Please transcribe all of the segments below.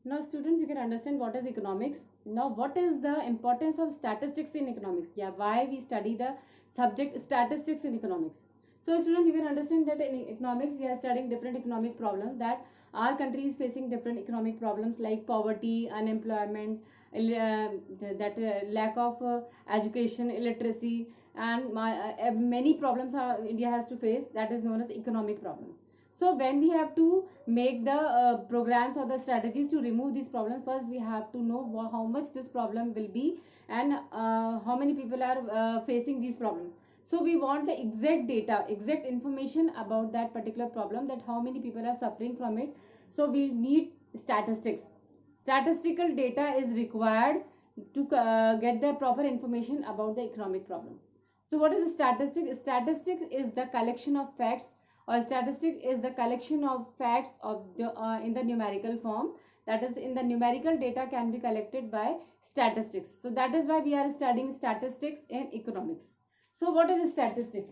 Now students, you can understand what is economics. Now what is the importance of statistics in economics? Yeah, why we study the subject statistics in economics. So students, you can understand that in economics we are studying different economic problems, that our country is facing different economic problems like poverty, unemployment, lack of education, illiteracy, and many problems India has to face, that is known as economic problem. So when we have to make the programs or the strategies to remove these problems, first we have to know how much this problem will be, and how many people are facing these problems. So we want the exact data, exact information about that particular problem, that how many people are suffering from it. So we need statistics. Statistical data is required to get the proper information about the economic problem. So what is a statistic? Statistics is the collection of facts, or statistic is the collection of facts of the in the numerical form. That is, in the numerical data can be collected by statistics. So that is why we are studying statistics in economics. So what is statistics?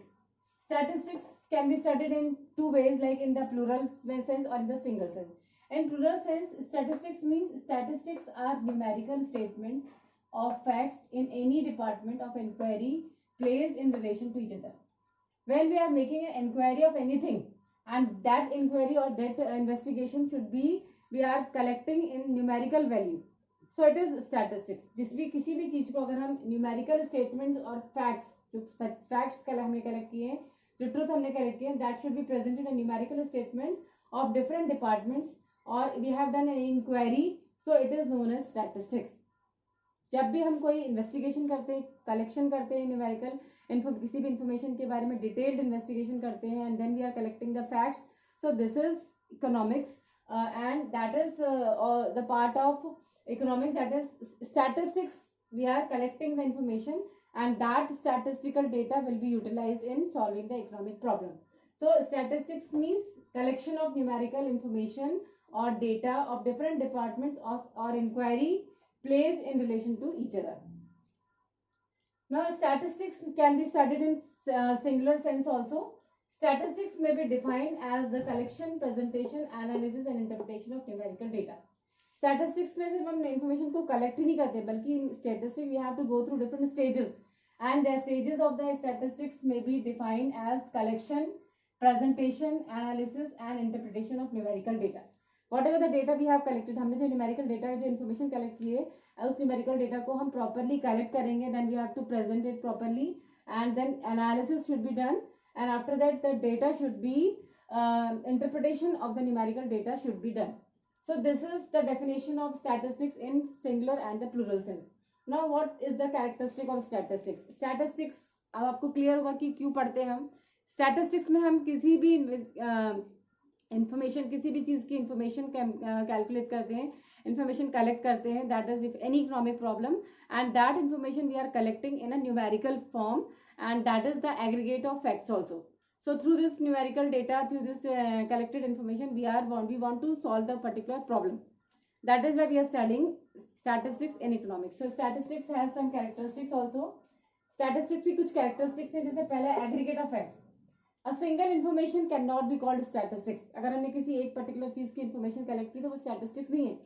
Statistics can be studied in two ways, like in the plural sense or in the single sense. In plural sense, statistics means statistics are numerical statements of facts in any department of inquiry placed in relation to each other. When we are making an inquiry of anything, and that inquiry or that investigation should be, we are collecting in numerical value, so it is statistics. जिस भी किसी भी चीज को अगर हम numerical statements और facts, जो सच facts कल हमने collect किए हैं, जो truth हमने collect किए हैं, that should be presented in numerical statements of different departments, or we have done an inquiry, so it is known as statistics. जब भी हम कोई इन्वेस्टिगेशन करते हैं, कलेक्शन करते हैं न्यूमेरिकल किसी भी इंफॉर्मेशन के बारे में डिटेल्ड इन्वेस्टिगेशन करते हैं, and then we are collecting the facts, so this is economics, and that is the part of economics, that is statistics. We are collecting the information, and that statistical data will be utilized in solving the economic problem. So statistics means collection of numerical information or data of different departments of or inquiry placed in relation to each other. Now statistics can be studied in singular sense also. Statistics may be defined as the collection, presentation, analysis and interpretation of numerical data. Statistics में सिर्फ हम information को collect ही नहीं करते, बल्कि statistics we have to go through different stages, and the stages of the statistics may be defined as collection, presentation, analysis and interpretation of numerical data. Whatever the data we have collected, हमने जो numerical data जो information collect की है, उस numerical data को हम properly collect करेंगे, then we have to present it properly, and then analysis should be done, and after that the data should be interpretation of the numerical data should be done. So this is the definition of statistics in singular and the plural sense. Now what is the characteristic of statistics? Statistics अब आपको clear होगा कि क्यों पढ़ते हैं हम. Statistics में हम किसी भी इंफॉर्मेशन, किसी भी चीज़ की इंफॉर्मेशन कैलकुलेट करते हैं, इंफॉर्मेशन कलेक्ट करते हैं, that is if any economic problem, and that information we are collecting in a numerical form, and that is the aggregate of facts also. So through this numerical data, through this collected information, we want to solve the particular problem. That is why we are studying statistics in economics. So statistics has some characteristics also. Statistics की कुछ characteristics हैं, जैसे पहला aggregate of facts. A single information cannot be called statistics. अगर हमने किसी एक particular चीज की information collect की तो वो statistics नहीं है.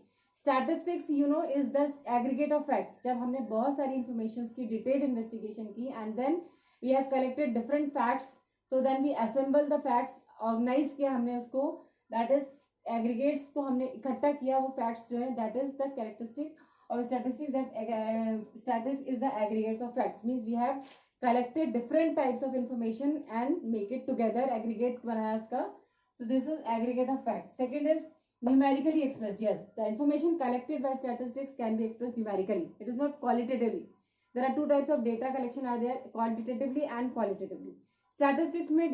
Statistics, you know, is the aggregate of facts. जब हमने बहुत सारी informations की detailed investigation की, and then we have collected different facts. So then we assemble the facts, organize किया हमने उसको, that is aggregates को हमने इकट्ठा किया, वो facts जो है, that is the characteristic of statistics, that statistics is the aggregates of facts, means we have collected different types of information and make it together, aggregate बनाया उसका, so this is aggregate of facts. Second is numerically expressed. Yes, the information collected by statistics can be expressed numerically, it is not qualitatively. There are two types of data collection are there, quantitatively and qualitatively. Statistics में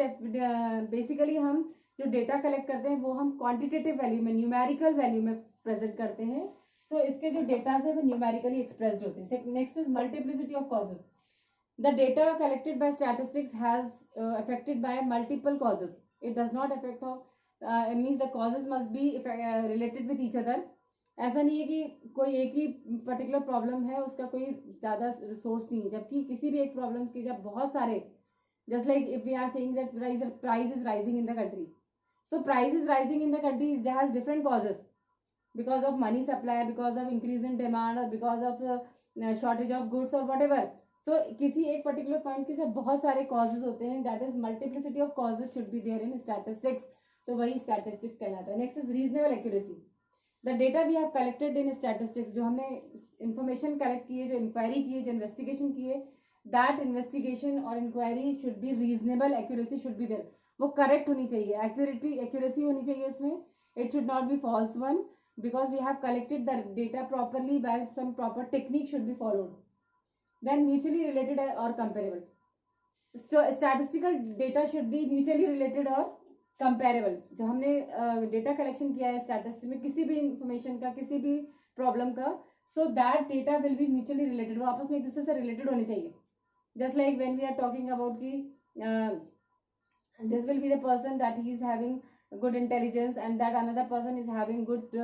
basically हम जो data collect करते हैं वो हम quantitative value में, numerical value में present करते हैं. सो इसके जो डेटा है वो न्यूमेरिकली एक्सप्रेस्ड होते हैं. Next is multiplicity of causes. The data collected by statistics has affected by multiple causes. It does not affect of means the causes must be related with each other. ऐसा नहीं है कि कोई एक ही particular problem है, उसका कोई ज़्यादा रिसोर्स नहीं है, जबकि किसी भी एक प्रॉब्लम की जब बहुत सारे, just like if we are saying that price is rising in the country, so price is rising in the country, it has different causes. because of money supply, because of increase in demand, or because of shortage of goods or whatever. So किसी एक particular point के साथ बहुत सारे causes होते हैं, that is multiplicity of causes should be there in statistics, तो वही स्टैटिस्टिक्स कहलाता है. Next is reasonable accuracy. The data we have collected in statistics, जो हमने इंफॉर्मेशन कलेक्ट की है, जो इंक्वायरी की है, जो इन्वेस्टिगेशन की है, दैट इन्वेस्टिगेशन और inquiry should be reasonable accuracy should be there. वो करेक्ट होनी चाहिए, एक्यूरेसी होनी चाहिए उसमें. It should not be false one, because we have collected the data properly by some proper technique should be followed. Then mutually related or comparable. So statistical data should be mutually related or comparable. जो हमने data collection किया है statistics में किसी भी information का, किसी भी प्रॉब्लम का, so that data will be mutually related. वो आपस में एक दूसरे से रिलेटेड होने चाहिए. Just like when we are talking about कि this will be the person that he is having good intelligence and that another person is having good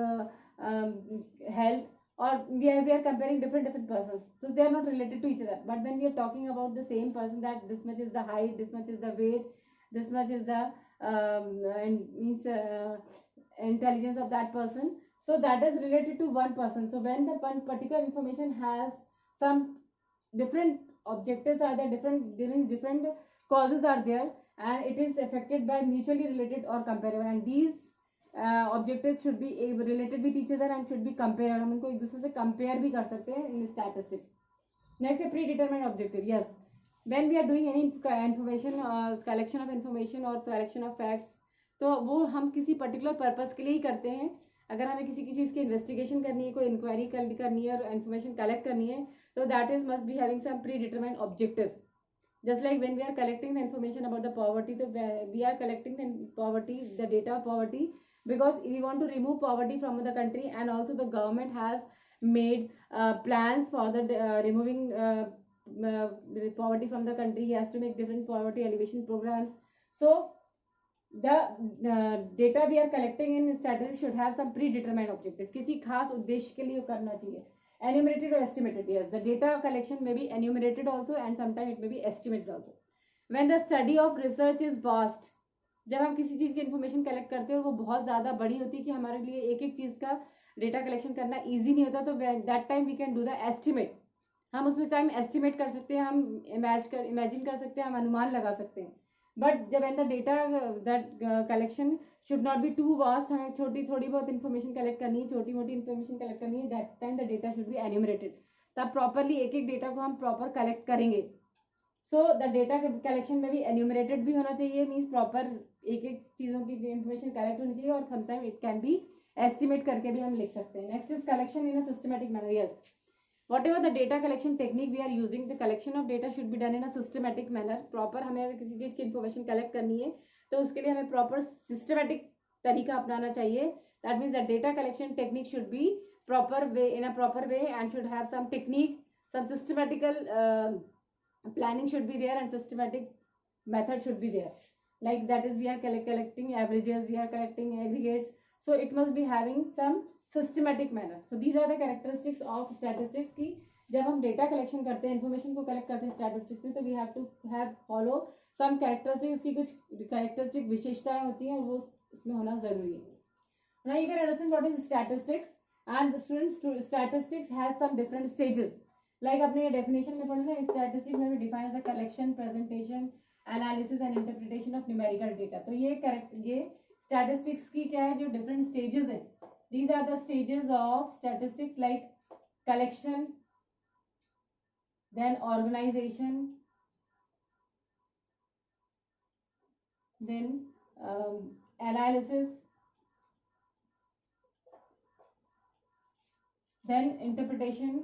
health, or we are comparing different persons, so they are not related to each other. But when we are talking about the same person, that this much is the height, this much is the weight, this much is the means intelligence of that person, so that is related to one person. So when the one particular information has some different objectives are there, different causes are there, and it is affected by mutually related or comparable, and these objectives should be related with each other and should be compared. हम इनको एक दूसरे से compare भी कर सकते हैं in statistics. Next है predetermined objective. Yes, when we are doing any information collection of information or collection of facts, तो वो हम किसी particular purpose के लिए ही करते हैं. अगर हमें किसी की चीज़ की इन्वेस्टिगेशन करनी है, कोई इंक्वायरी करनी है और इन्फॉर्मेशन कलेक्ट करनी है, तो that is must be having some predetermined objective. Just like when we are collecting the information about the poverty, we are collecting the poverty, the data of poverty, because we want to remove poverty from the country, and also the government has made plans for the removing the poverty from the country. He has to make different poverty alleviation programs. So the data we are collecting in statistics should have some predetermined objectives. किसी खास उद्देश्य के लिए करना चाहिए. Enumerated or estimated. Yes, the data collection may be enumerated also, and sometimes it may be estimated also. When the study of research is vast, जब हम किसी चीज़ की इन्फॉर्मेशन कलेक्ट करते हैं और वो बहुत ज़्यादा बड़ी होती है कि हमारे लिए एक एक चीज़ का डेटा कलेक्शन करना ईजी नहीं होता, तो that time we can do the estimate. हम उसमें टाइम एस्टिमेट कर सकते हैं, हम इमेजिन कर सकते हैं, हम अनुमान लगा सकते हैं. बट जब and the data that collection should not be too vast, हमें छोटी थोड़ी बहुत इन्फॉर्मेशन कलेक्ट करनी है, छोटी मोटी इन्फॉर्मेशन कलेक्ट करनी है, that time the data should be enumerated. तब प्रॉपरली एक एक डेटा को हम प्रॉपर कलेक्ट करेंगे. सो द डेटा कलेक्शन में भी एन्यूमरेटेड भी होना चाहिए, मीन्स प्रॉपर एक एक चीज़ों की इन्फॉर्मेशन कलेक्ट होनी चाहिए, और sometime it can be estimate करके भी हम लिख सकते हैं. Next is collection in a systematic manner. Yes, whatever the data collection technique we are using, the collection of data should be done in a systematic manner. Proper हमें अगर किसी चीज़ की information collect करनी है तो उसके लिए हमें proper systematic तरीका अपनाना चाहिए. That means that data collection technique should be proper way, in a proper way, and should have some technique, some systematical planning should be there, and systematic method should be there. Like that is we are collecting averages, we are collecting aggregates, so it must be having some systematic manner. So these are the characteristics of statistics की जब हम data collection करते हैं, information को collect करते हैं statistics में, तो we have to have follow some characteristics. उसकी कुछ कैरेक्टरिस्टिक विशेषताएं होती हैं और वो उसमें होना जरूरी है. Now you can understand what is statistics, and students statistics has some different stages. Like अपने डेफिनेशन में पढ़ना है, स्टैटिस्टिक्स में भी define as a collection, presentation, analysis and interpretation of numerical data. तो ये स्टैटिस्टिक्स की क्या है, जो डिफरेंट स्टेजेस है. These are the stages of statistics, like collection, then organization, then analysis, then interpretation,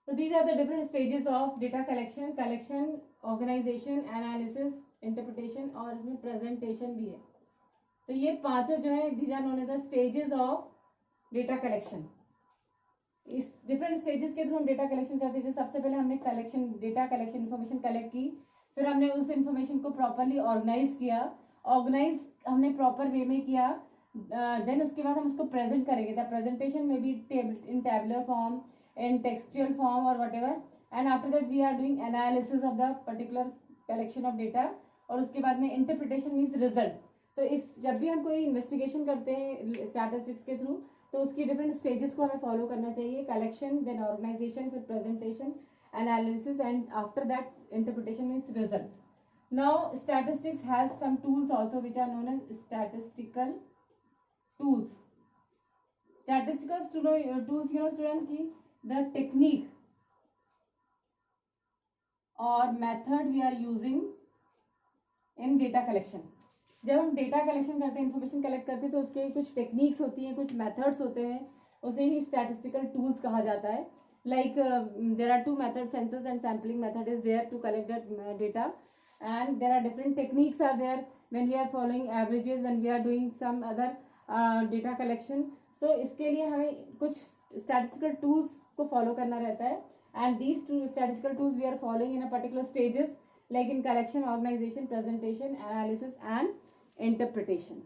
so these are the different stages of data collection, organization, analysis, interpretation, और इसमें presentation भी है. तो ये पांचों जो है, these are known as the stages of data collection. इस डिफरेंट स्टेजेस के थ्रू हम डेटा कलेक्शन करते हैं. सबसे पहले हमने डेटा कलेक्शन इन्फॉर्मेशन कलेक्ट की, फिर हमने उस इन्फॉर्मेशन को प्रॉपरली ऑर्गेनाइज किया, हमने प्रॉपर वे में किया. देन उसके बाद हम उसको प्रेजेंट करेंगे. द प्रेजेंटेशन में be in tabular form, in textual form और whatever, and after that we are doing analysis of the particular collection of data, और उसके बाद में इंटरप्रिटेशन मीन्स रिजल्ट. तो इस जब भी हम कोई इन्वेस्टिगेशन करते हैं स्टैटिस्टिक्स के थ्रू, तो उसकी डिफरेंट स्टेजेस को हमें फॉलो करना चाहिए. कलेक्शन, देन ऑर्गेनाइजेशन, फिर presentation, analysis, and after that interpretation means result. Now statistics has some tools also which are known as statistical tools. Statistical tools, student, की the technique or method we are using in data collection. जब हम data collection करते हैं, information collect करते हैं, तो उसके कुछ टेक्निक्स होती हैं, कुछ मेथड्स होते हैं, उसे ही स्टैटिस्टिकल टूल्स कहा जाता है. Like there are two methods, census and sampling method is there to collect that data, and there are different techniques are there when we are following averages, when we are doing some other data collection. So इसके लिए हमें कुछ statistical tools को follow करना रहता है, and these two statistical tools we are following in a particular stages, like in collection, organization, presentation, analysis and interpretation.